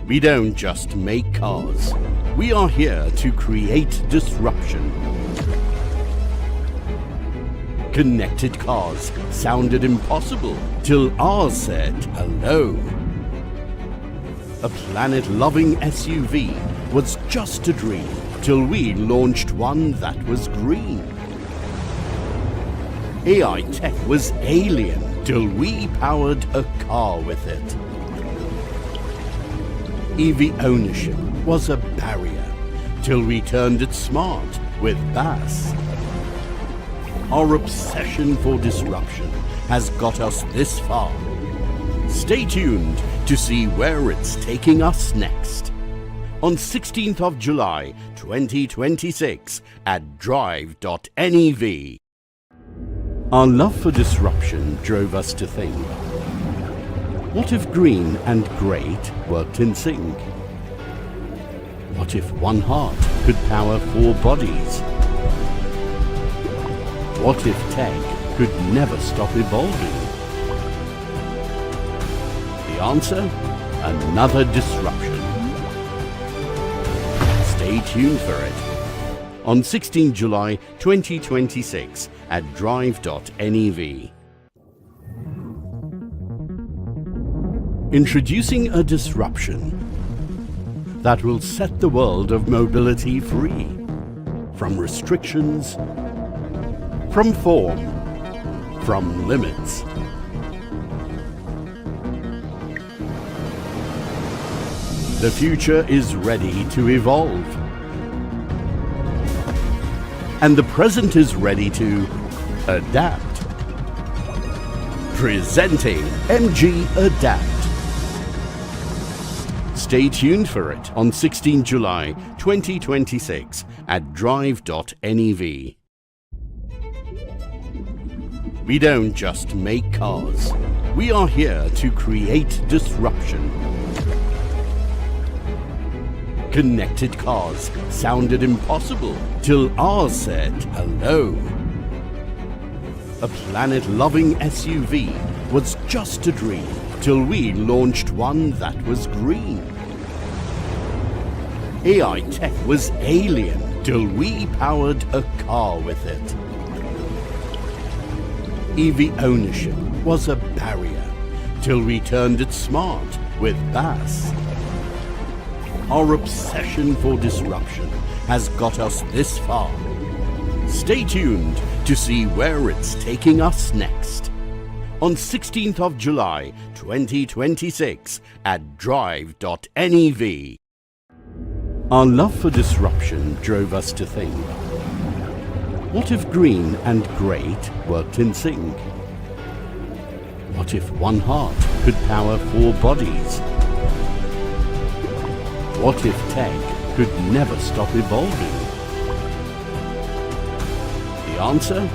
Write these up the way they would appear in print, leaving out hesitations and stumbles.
We don't just make cars. We are here to create disruption. Connected cars sounded impossible till ours said hello. A planet-loving SUV was just a dream till we launched one that was green. AI tech was alien till we powered a car with it. EV ownership was a barrier till we turned it smart with BAS. Our obsession for disruption has got us this far. Stay tuned to see where it's taking us next. On 16th of July 2026 at Drive.NEV. Our love for disruption drove us to think, what if green and great worked in sync? What if one heart could power 4 bodies? What if tech could never stop evolving? The answer? Another disruption. Stay tuned for it. On 16 July 2026 at Drive.NEV. Introducing a disruption that will set the world of mobility free from restrictions, from form, from limits. The future is ready to evolve. And the present is ready to adapt. Presenting MG Adapt. Stay tuned for it on 16 July 2026 at Drive.NEV. We don't just make cars. We are here to create disruption. Connected cars sounded impossible till ours said hello. A planet-loving SUV was just a dream till we launched one that was green. AI tech was alien till we powered a car with it. EV ownership was a barrier till we turned it smart with BAS. Our obsession for disruption has got us this far. Stay tuned to see where it's taking us next. On 16th of July 2026 at Drive.NEV. Our love for disruption drove us to think, what if green and great worked in sync? What if one heart could power 4 bodies? What if tech could never stop evolving? The answer?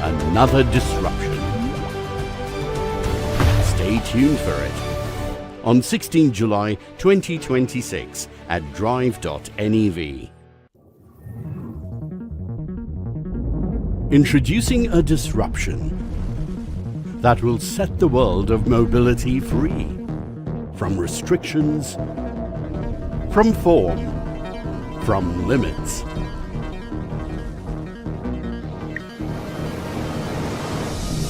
Another disruption. Stay tuned for it. On 16 July 2026 at Drive.NEV. Introducing a disruption that will set the world of mobility free from restrictions, from form, from limits.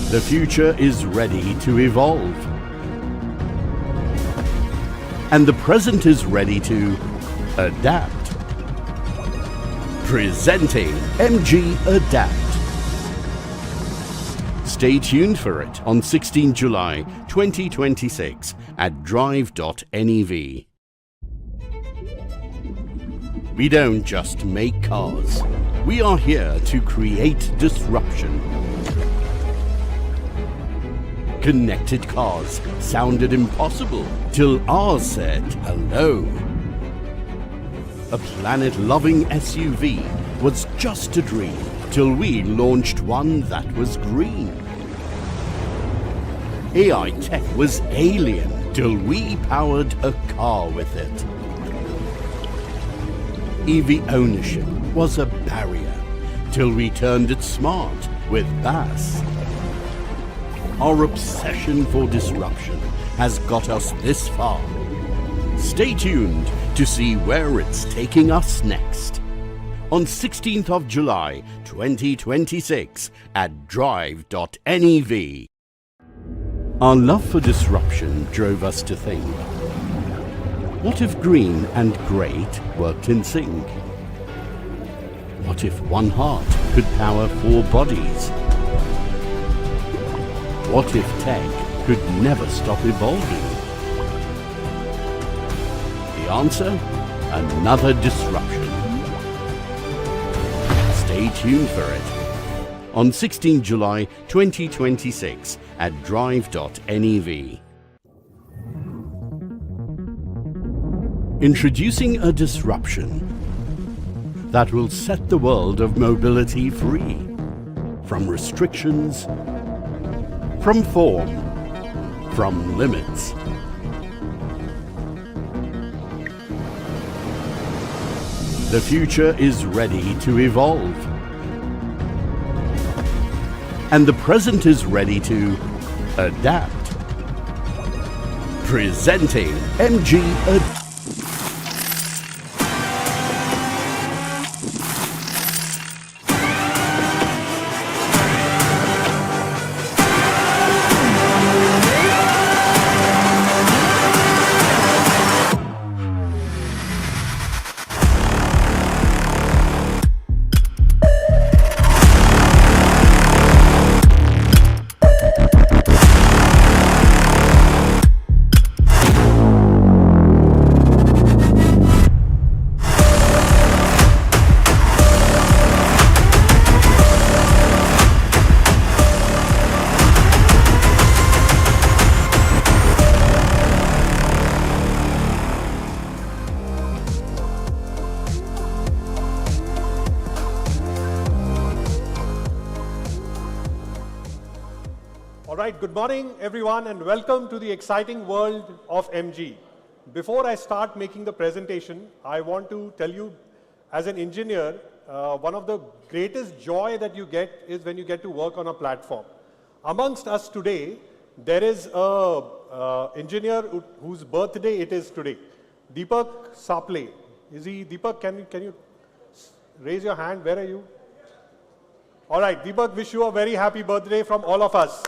The future is ready to evolve. And the present is ready to adapt. Presenting MG Adapt. Stay tuned for it on 16 July 2026 at Drive.NEV. We don't just make cars. We are here to create disruption. Connected cars sounded impossible till ours said hello. A planet-loving SUV was just a dream till we launched one that was green. AI tech was alien till we powered a car with it. EV ownership was a barrier till we turned it smart with BAS. Our obsession for disruption has got us this far. Stay tuned to see where it's taking us next. On 16th of July 2026 at Drive.NEV. Our love for disruption drove us to think, what if green and great worked in sync? What if one heart could power 4 bodies? What if tech could never stop evolving? The answer? Another disruption. Stay tuned for it. On 16 July 2026 at Drive.NEV. Introducing a disruption that will set the world of mobility free from restrictions, from form, from limits. The future is ready to evolve. And the present is ready to adapt. Presenting MG Good morning, everyone, and welcome to the exciting world of MG. Before I start making the presentation, I want to tell you, as an engineer, one of the greatest joy that you get is when you get to work on a platform. Amongst us today, there is an engineer whose birthday it is today, Deepak Saple. Is he Deepak? Can you raise your hand? Where are you? All right, Deepak, wish you a very happy birthday from all of us.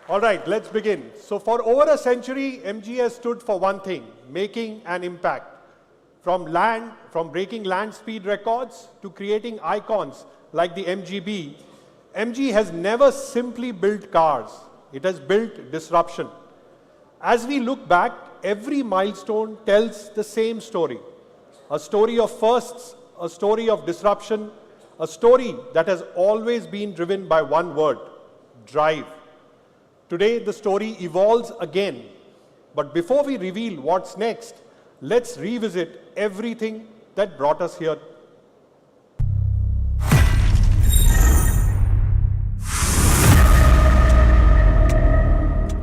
All right, let's begin. So for over a century, MG has stood for one thing, making an impact. From breaking land speed records to creating icons like the MGB, MG has never simply built cars. It has built disruption. As we look back, every milestone tells the same story. A story of firsts, a story of disruption, a story that has always been driven by one word, drive. Today, the story evolves again. But before we reveal what's next, let's revisit everything that brought us here.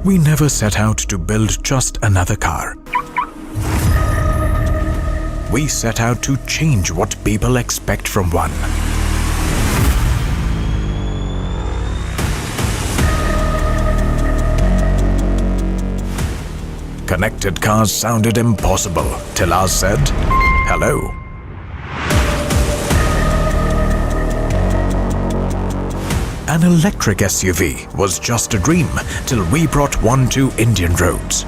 We never set out to build just another car. We set out to change what people expect from one. Connected cars sounded impossible till ours said, hello. An electric SUV was just a dream till we brought one to Indian roads.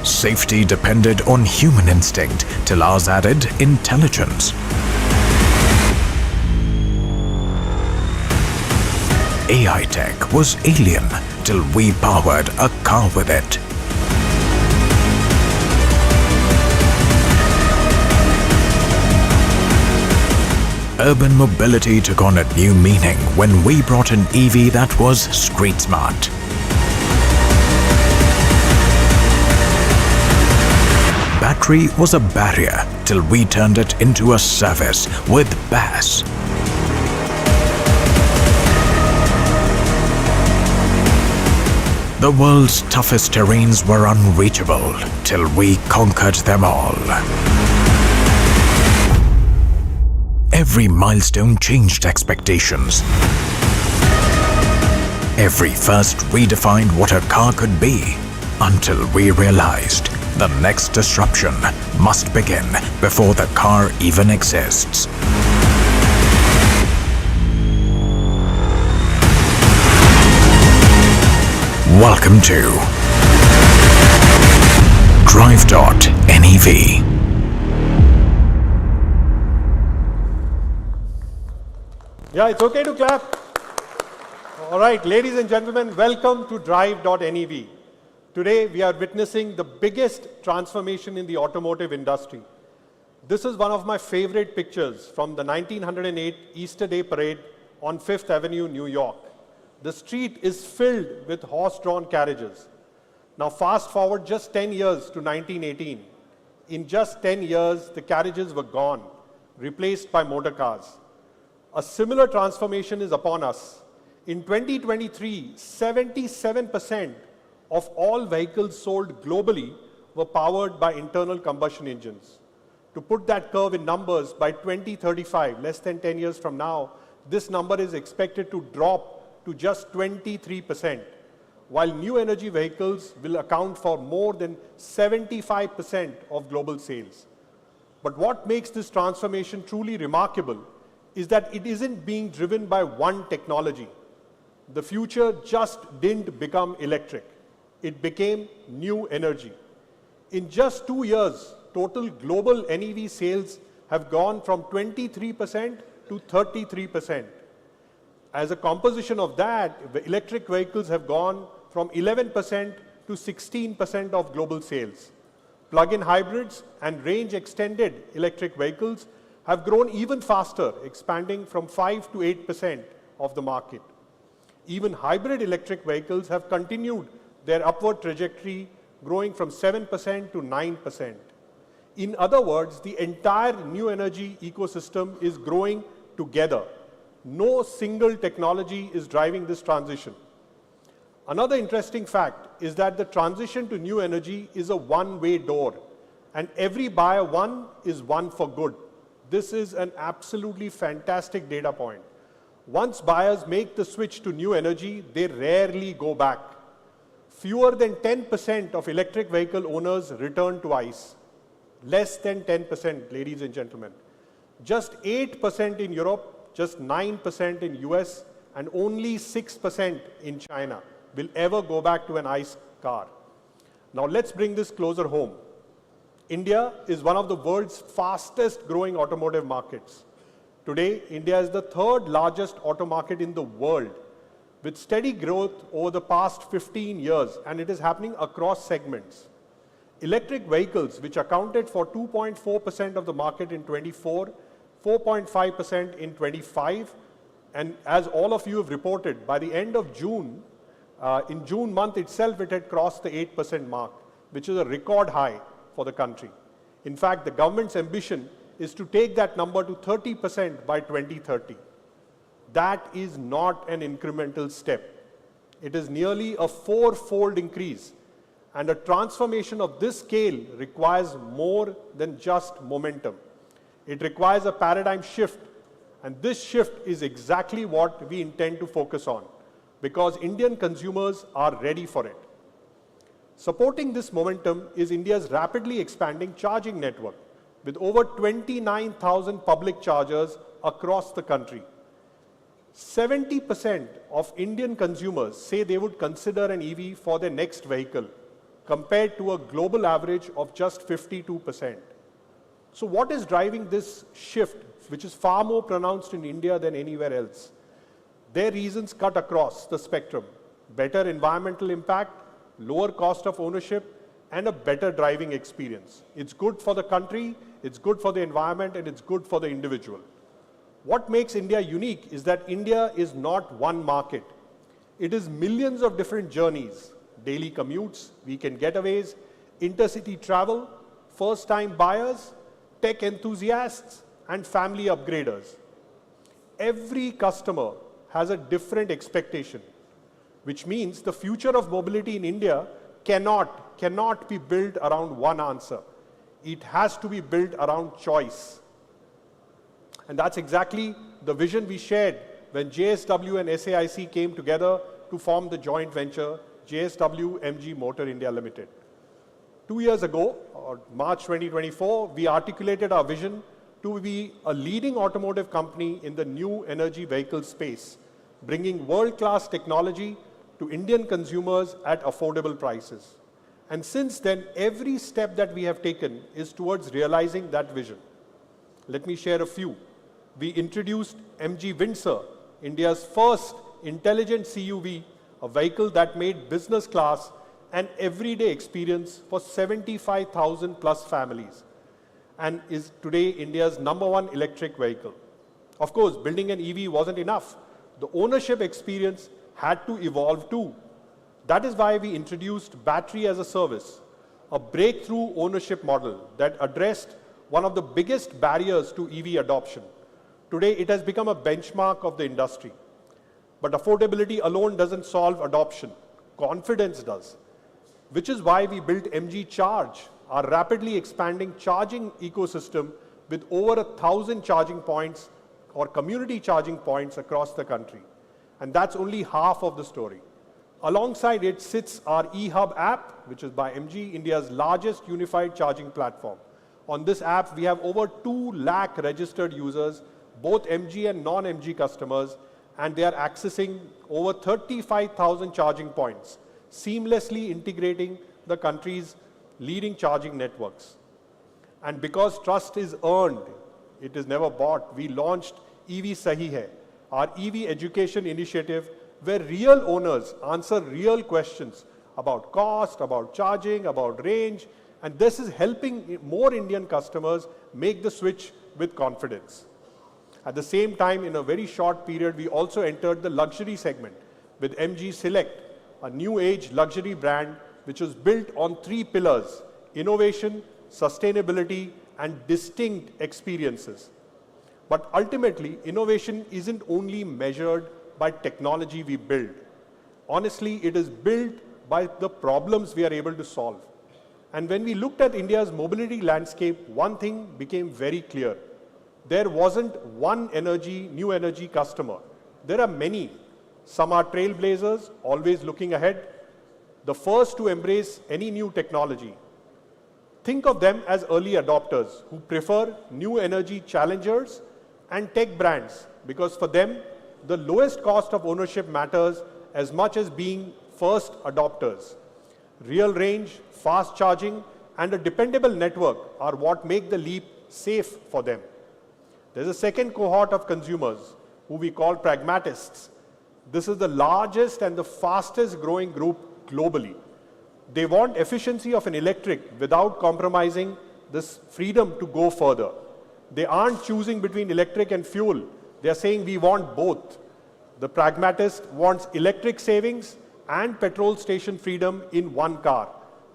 Safety depended on human instinct till ours added intelligence. AI tech was alien till we powered a car with it. Urban mobility took on a new meaning when we brought an EV that was street smart. Battery was a barrier till we turned it into a service with BAS. The world's toughest terrains were unreachable till we conquered them all. Every milestone changed expectations. Every first redefined what a car could be, until we realized the next disruption must begin before the car even exists. Welcome to Drive.NEV. Yeah, it's okay to clap. All right, ladies and gentlemen, welcome to Drive.NEV. Today, we are witnessing the biggest transformation in the automotive industry. This is one of my favorite pictures from the 1908 Easter Day Parade on 5th Avenue, New York. The street is filled with horse-drawn carriages. Now, fast forward just 10 years to 1918. In just 10 years, the carriages were gone, replaced by motor cars. A similar transformation is upon us. In 2023, 77% of all vehicles sold globally were powered by internal combustion engines. To put that curve in numbers, by 2035, less than 10 years from now, this number is expected to drop to just 23%, while new energy vehicles will account for more than 75% of global sales. But what makes this transformation truly remarkable is that it isn't being driven by one technology. The future just didn't become electric. It became new energy. In just 2 years, total global NEV sales have gone from 23% to 33%. As a composition of that, the electric vehicles have gone from 11% to 16% of global sales. Plug-in hybrids and range-extended electric vehicles have grown even faster, expanding from 5 to 8% of the market. Even hybrid electric vehicles have continued their upward trajectory, growing from 7% to 9%. In other words, the entire new energy ecosystem is growing together. No single technology is driving this transition. Another interesting fact is that the transition to new energy is a one-way door, and every buyer one is one for good. This is an absolutely fantastic data point. Once buyers make the switch to new energy, they rarely go back. Fewer than 10% of electric vehicle owners return to ICE. Less than 10%, ladies and gentlemen. Just 8% in Europe, just 9% in US, and only 6% in China will ever go back to an ICE car. Now let's bring this closer home. India is one of the world's fastest growing automotive markets. Today, India is the third largest auto market in the world, with steady growth over the past 15 years, and it is happening across segments. Electric vehicles, which accounted for 2.4% of the market in 24, 4.5% in 25, and as all of you have reported, by the end of June, in June month itself, it had crossed the 8% mark, which is a record high for the country. In fact, the government's ambition is to take that number to 30% by 2030. That is not an incremental step. It is nearly a four-fold increase, and a transformation of this scale requires more than just momentum. It requires a paradigm shift, and this shift is exactly what we intend to focus on, because Indian consumers are ready for it. Supporting this momentum is India's rapidly expanding charging network, with over 29,000 public chargers across the country. 70% of Indian consumers say they would consider an EV for their next vehicle, compared to a global average of just 52%. So what is driving this shift, which is far more pronounced in India than anywhere else? Their reasons cut across the spectrum: better environmental impact, lower cost of ownership, and a better driving experience. It's good for the country, it's good for the environment, and it's good for the individual. What makes India unique is that India is not one market. It is millions of different journeys: daily commutes, weekend getaways, intercity travel, first-time buyers, tech enthusiasts, and family upgraders. Every customer has a different expectation, which means the future of mobility in India cannot be built around one answer. It has to be built around choice. And that's exactly the vision we shared when JSW and SAIC came together to form the joint venture JSW MG Motor India Limited. 2 years ago, or March 2024, we articulated our vision to be a leading automotive company in the new energy vehicle space, bringing world-class technology to Indian consumers at affordable prices. And since then, every step that we have taken is towards realizing that vision. Let me share a few. We introduced MG Windsor, India's first intelligent CUV, a vehicle that made business class an everyday experience for 75,000 plus families, and is today India's #1 electric vehicle. Of course, building an EV wasn't enough. The ownership experience had to evolve too. That is why we introduced Battery as a Service, a breakthrough ownership model that addressed one of the biggest barriers to EV adoption. Today, it has become a benchmark of the industry. But affordability alone doesn't solve adoption. Confidence does. Which is why we built MG Charge, our rapidly expanding charging ecosystem with over 1,000 charging points or community charging points across the country. And that's only half of the story. Alongside it sits our eHub app, which is by MG, India's largest unified charging platform. On this app, we have over 2 lakh registered users, both MG and non-MG customers, and they are accessing over 35,000 charging points, seamlessly integrating the country's leading charging networks. And because trust is earned, it is never bought, we launched EV Sahi Hai, our EV education initiative, where real owners answer real questions about cost, about charging, about range, and this is helping more Indian customers make the switch with confidence. At the same time, in a very short period, we also entered the luxury segment with MG Select, a new age luxury brand which was built on 3 pillars: innovation, sustainability, and distinct experiences. But ultimately, innovation isn't only measured by technology we build. Honestly, it is built by the problems we are able to solve. And when we looked at India's mobility landscape, one thing became very clear. There wasn't one new energy customer. There are many. Some are trailblazers, always looking ahead, the first to embrace any new technology. Think of them as early adopters who prefer new energy challengers and tech brands, because for them, the lowest cost of ownership matters as much as being first adopters. Real range, fast charging, and a dependable network are what make the leap safe for them. There's a second cohort of consumers who we call pragmatists. This is the largest and the fastest growing group globally. They want efficiency of an electric without compromising this freedom to go further. They aren't choosing between electric and fuel. They are saying we want both. The pragmatist wants electric savings and petrol station freedom in one car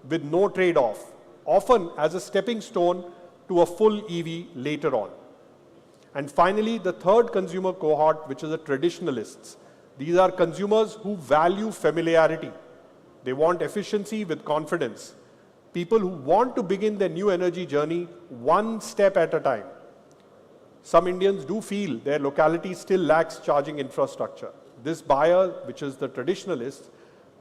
with no trade-off, often as a stepping stone to a full EV later on. And finally, the third consumer cohort, which is the traditionalists. These are consumers who value familiarity. They want efficiency with confidence. People who want to begin their new energy journey one step at a time. Some Indians do feel their locality still lacks charging infrastructure. This buyer, which is the traditionalist,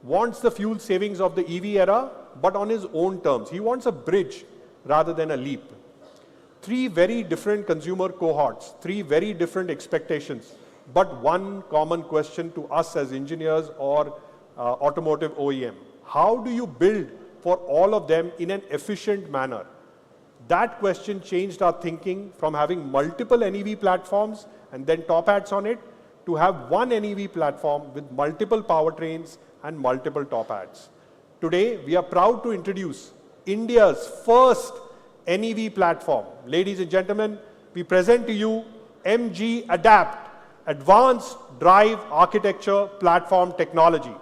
wants the fuel savings of the EV era, but on his own terms. He wants a bridge rather than a leap. 3 very different consumer cohorts, 3 very different expectations, but one common question to us as engineers or automotive OEM. How do you build for all of them in an efficient manner? That question changed our thinking from having multiple NEV platforms and then top hats on it to have one NEV platform with multiple powertrains and multiple top hats. Today, we are proud to introduce India's first NEV platform. Ladies and gentlemen, we present to you MG Adapt, Advanced Drive Architecture Platform Technology.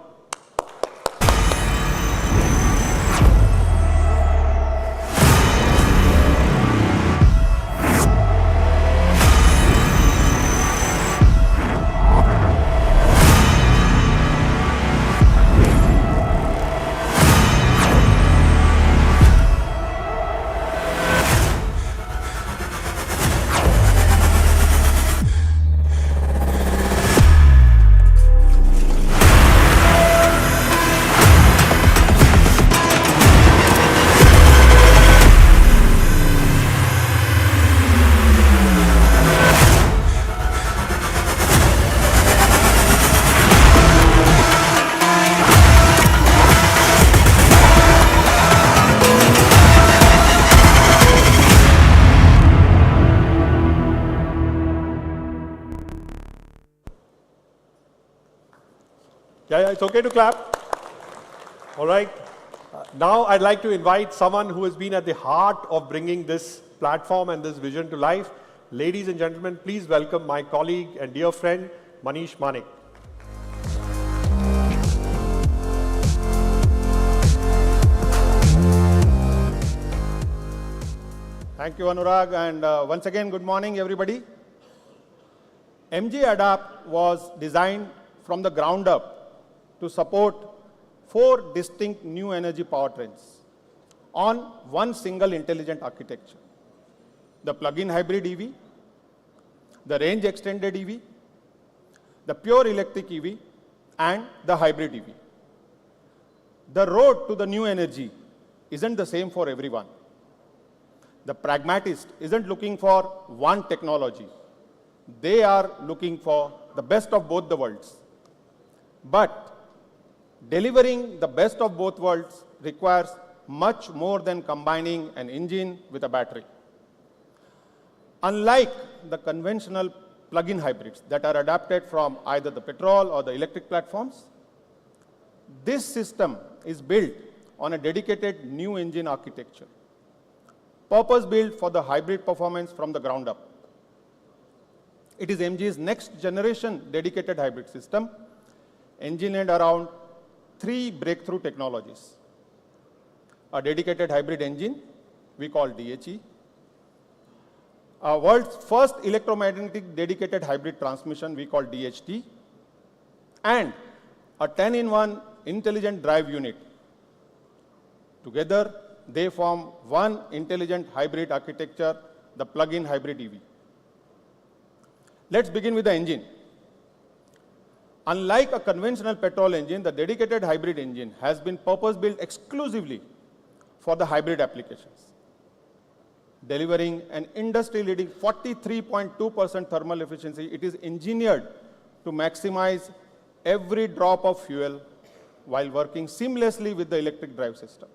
Yeah, it's okay to clap. All right. Now I'd like to invite someone who has been at the heart of bringing this platform and this vision to life. Ladies and gentlemen, please welcome my colleague and dear friend, Manish Manik. Thank you, Anurag, and once again, good morning, everybody. MG Adapt was designed from the ground up to support 4 distinct new energy powertrains on one single intelligent architecture: the plug-in hybrid EV, the range extended EV, the pure electric EV, and the hybrid EV. The road to the new energy isn't the same for everyone. The pragmatist isn't looking for one technology. They are looking for the best of both the worlds. But delivering the best of both worlds requires much more than combining an engine with a battery. Unlike the conventional plug-in hybrids that are adapted from either the petrol or the electric platforms, this system is built on a dedicated new engine architecture, purpose-built for the hybrid performance from the ground up. It is MG's next generation dedicated hybrid system, engineered around 3 breakthrough technologies: a dedicated hybrid engine we call DHE, a world's first electromagnetic dedicated hybrid transmission we call DHT, and a 10-in-1 intelligent drive unit. Together, they form one intelligent hybrid architecture, the plug-in hybrid EV. Let's begin with the engine. Unlike a conventional petrol engine, the dedicated hybrid engine has been purpose-built exclusively for the hybrid applications, delivering an industry-leading 43.2% thermal efficiency. It is engineered to maximize every drop of fuel while working seamlessly with the electric drive system.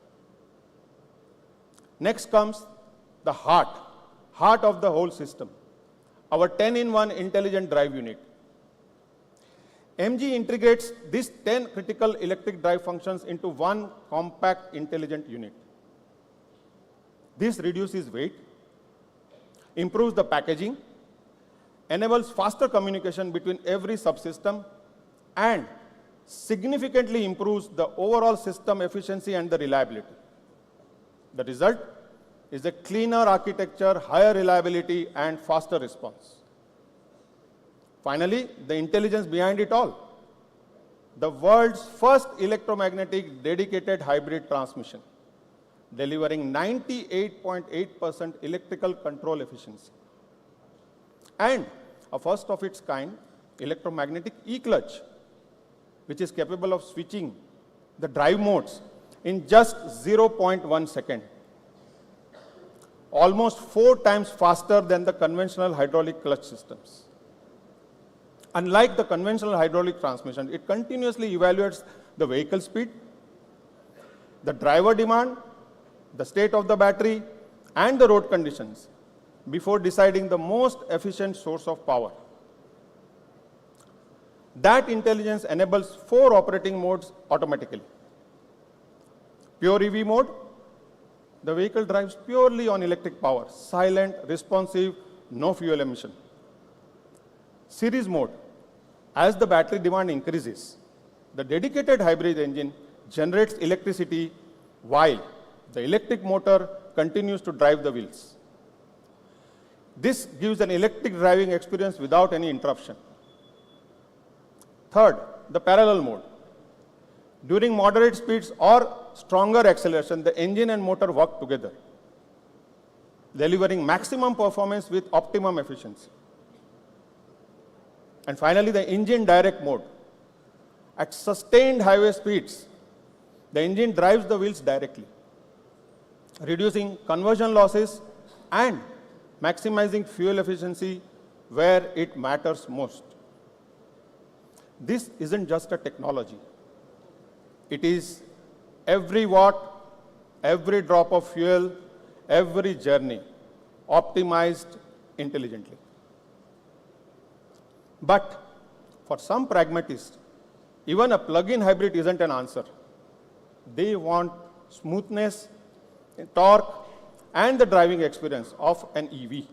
Next comes the heart of the whole system, our 10-in-1 intelligent drive unit. MG integrates these 10 critical electric drive functions into one compact intelligent unit. This reduces weight, improves the packaging, enables faster communication between every subsystem, and significantly improves the overall system efficiency and the reliability. The result is a cleaner architecture, higher reliability, and faster response. Finally, the intelligence behind it all: the world's first electromagnetic dedicated hybrid transmission, delivering 98.8% electrical control efficiency, and a first of its kind electromagnetic e-clutch, which is capable of switching the drive modes in just 0.1 second, almost 4 times faster than the conventional hydraulic clutch systems. Unlike the conventional hydraulic transmission, it continuously evaluates the vehicle speed, the driver demand, the state of the battery, and the road conditions before deciding the most efficient source of power. That intelligence enables 4 operating modes automatically. Pure EV mode: the vehicle drives purely on electric power, silent, responsive, no fuel emission. Series mode: as the battery demand increases, the dedicated hybrid engine generates electricity while the electric motor continues to drive the wheels. This gives an electric driving experience without any interruption. Third, the parallel mode. During moderate speeds or stronger acceleration, the engine and motor work together, delivering maximum performance with optimum efficiency. And finally, the engine direct mode. At sustained highway speeds, the engine drives the wheels directly, reducing conversion losses and maximizing fuel efficiency where it matters most. This isn't just a technology. It is every watt, every drop of fuel, every journey optimized intelligently. But for some pragmatists, even a plug-in hybrid isn't an answer. They want smoothness, torque, and the driving experience of an EV.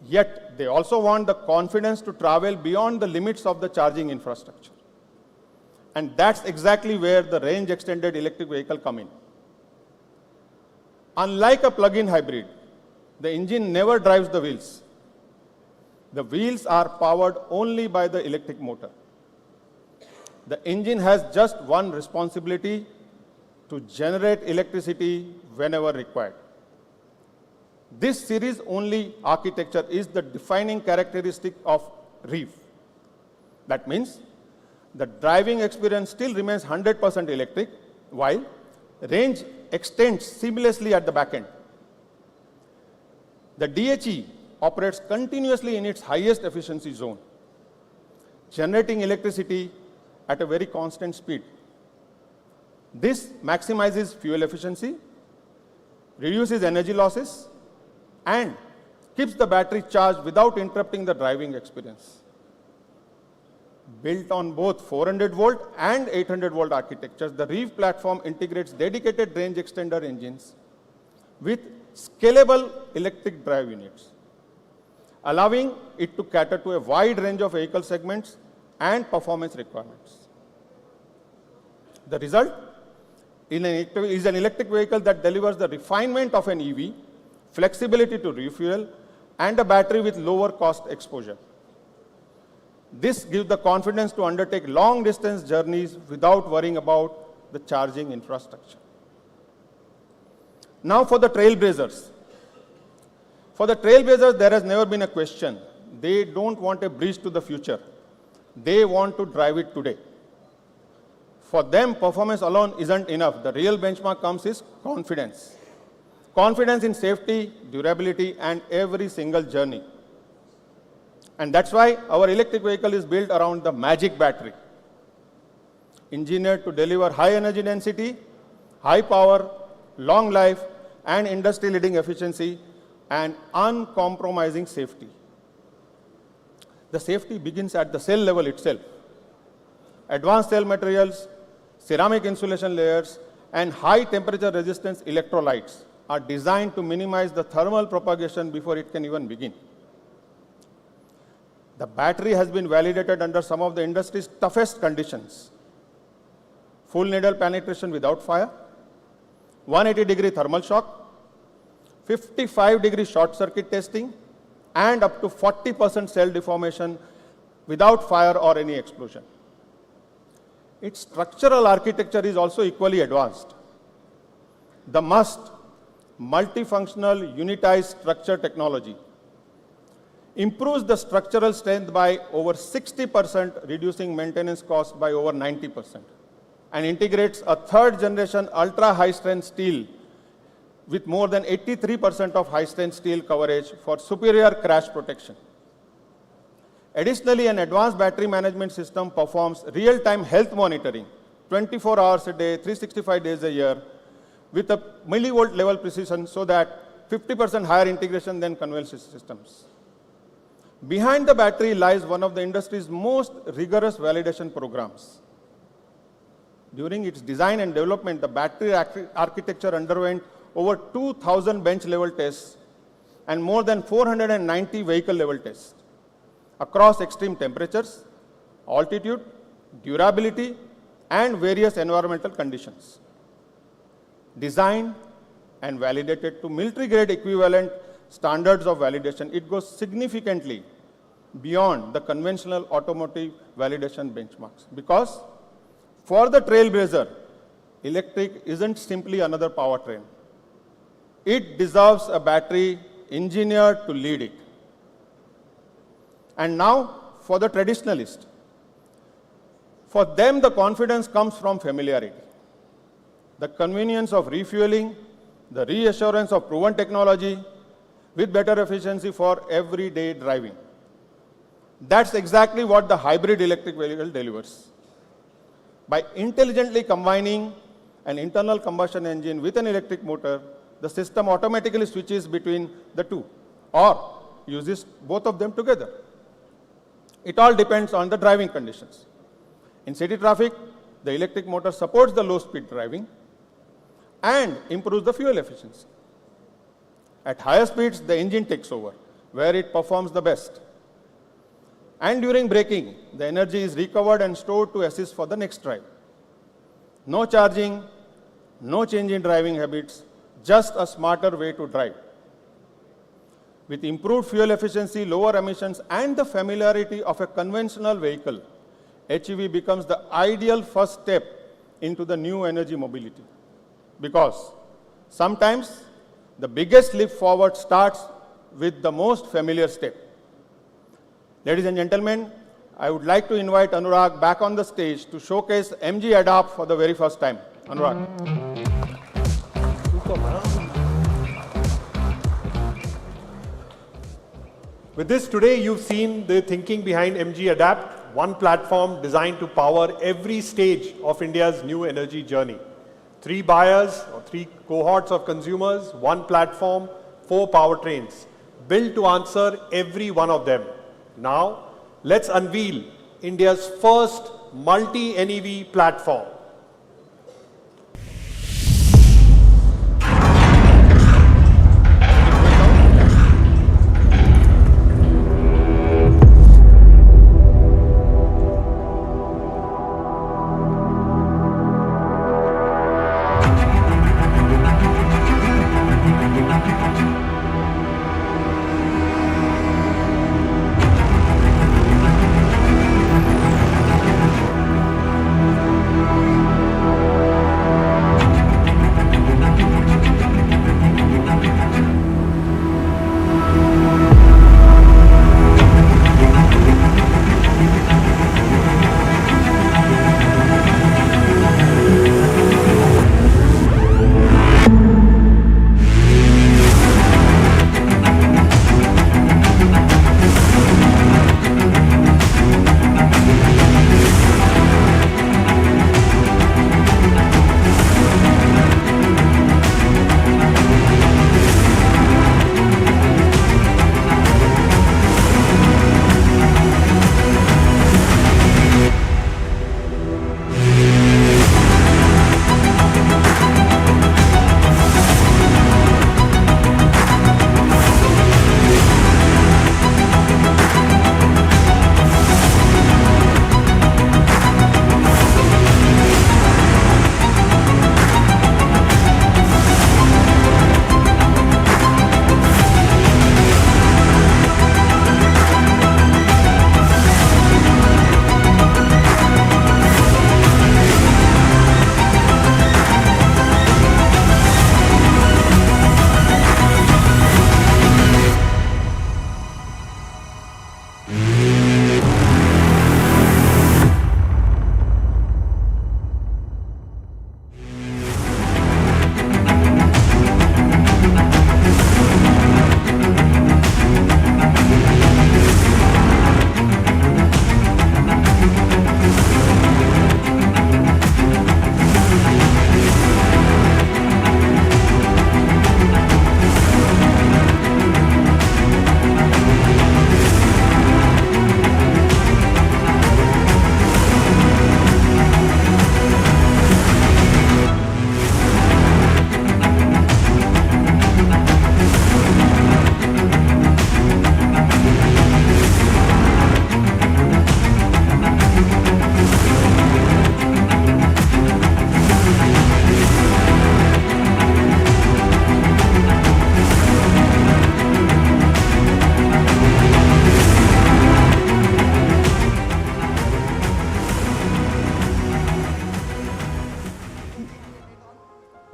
Yet, they also want the confidence to travel beyond the limits of the charging infrastructure. And that's exactly where the range-extended electric vehicle come in. Unlike a plug-in hybrid, the engine never drives the wheels. The wheels are powered only by the electric motor. The engine has just one responsibility: to generate electricity whenever required. This series-only architecture is the defining characteristic of REEF. That means the driving experience still remains 100% electric, while range extends seamlessly at the back end. The DHE operates continuously in its highest efficiency zone, generating electricity at a very constant speed. This maximizes fuel efficiency, reduces energy losses, and keeps the battery charged without interrupting the driving experience. Built on both 400-volt and 800-volt architectures, the REEF platform integrates dedicated range extender engines with scalable electric drive units, allowing it to cater to a wide range of vehicle segments and performance requirements. The result is an electric vehicle that delivers the refinement of an EV, flexibility to refuel, and a battery with lower cost exposure. This gives the confidence to undertake long-distance journeys without worrying about the charging infrastructure. Now for the trailblazers. For the trailblazers, there has never been a question. They don't want a bridge to the future. They want to drive it today. For them, performance alone isn't enough. The real benchmark comes is confidence. Confidence in safety, durability, and every single journey. And that's why our electric vehicle is built around the magic battery, engineered to deliver high energy density, high power, long life, and industry-leading efficiency, and uncompromising safety. The safety begins at the cell level itself. Advanced cell materials, ceramic insulation layers, and high temperature resistance electrolytes are designed to minimize the thermal propagation before it can even begin. The battery has been validated under some of the industry's toughest conditions: full needle penetration without fire, 180-degree thermal shock, 55-degree short circuit testing, and up to 40% cell deformation without fire or any explosion. Its structural architecture is also equally advanced. The MUST, multifunctional unitized structure technology, improves the structural strength by over 60%, reducing maintenance costs by over 90%, and integrates a third-generation ultra-high-strength steel with more than 83% of high-strength steel coverage for superior crash protection. Additionally, an advanced battery management system performs real-time health monitoring 24 hours a day, 365 days a year, with a millivolt level precision, so that 50% higher integration than conventional systems. Behind the battery lies one of the industry's most rigorous validation programs. During its design and development, the battery architecture underwent over 2,000 bench-level tests and more than 490 vehicle-level tests across extreme temperatures, altitude, durability, and various environmental conditions. Designed and validated to military-grade equivalent standards of validation, it goes significantly beyond the conventional automotive validation benchmarks. Because for the Trailblazer, electric isn't simply another powertrain. It deserves a battery engineered to lead it. And now for the traditionalist. For them, the confidence comes from familiarity. The convenience of refueling, the reassurance of proven technology, with better efficiency for everyday driving. That's exactly what the hybrid electric vehicle delivers. By intelligently combining an internal combustion engine with an electric motor, the system automatically switches between the two or uses both of them together. It all depends on the driving conditions. In city traffic, the electric motor supports the low-speed driving and improves the fuel efficiency. At higher speeds, the engine takes over, where it performs the best. And during braking, the energy is recovered and stored to assist for the next drive. No charging, no change in driving habits, just a smarter way to drive. With improved fuel efficiency, lower emissions, and the familiarity of a conventional vehicle, HEV becomes the ideal first step into the new energy mobility. Because sometimes the biggest leap forward starts with the most familiar step. Ladies and gentlemen, I would like to invite Anurag back on the stage to showcase MG Adapt for the very first time. Anurag. With this, today you've seen the thinking behind MG Adapt, one platform designed to power every stage of India's new energy journey. 3 buyers or 3 cohorts of consumers, 1 platform, 4 powertrains, built to answer every one of them. Now, let's unveil India's first multi-NEV platform.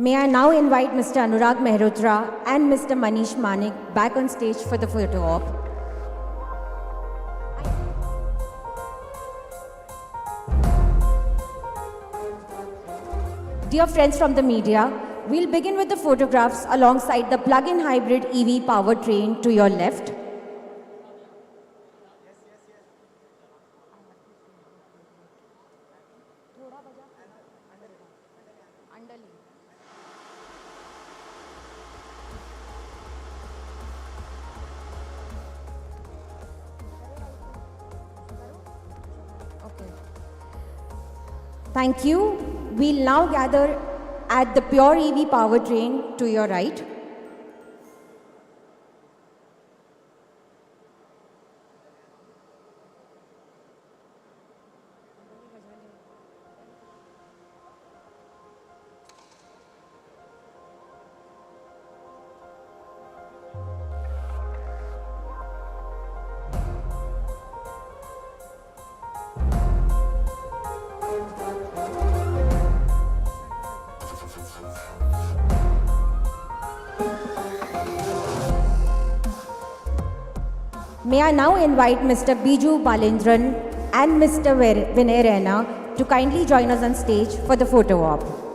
May I now invite Mr. Anurag Mehrotra and Mr. Manish Manik back on stage for the photo op. Dear friends from the media, we'll begin with the photographs alongside the plug-in hybrid EV powertrain to your left. Thank you. We'll now gather at the pure EV powertrain to your right. May I now invite Mr. Biju Balendran and Mr. Vinay Raina to kindly join us on stage for the photo op.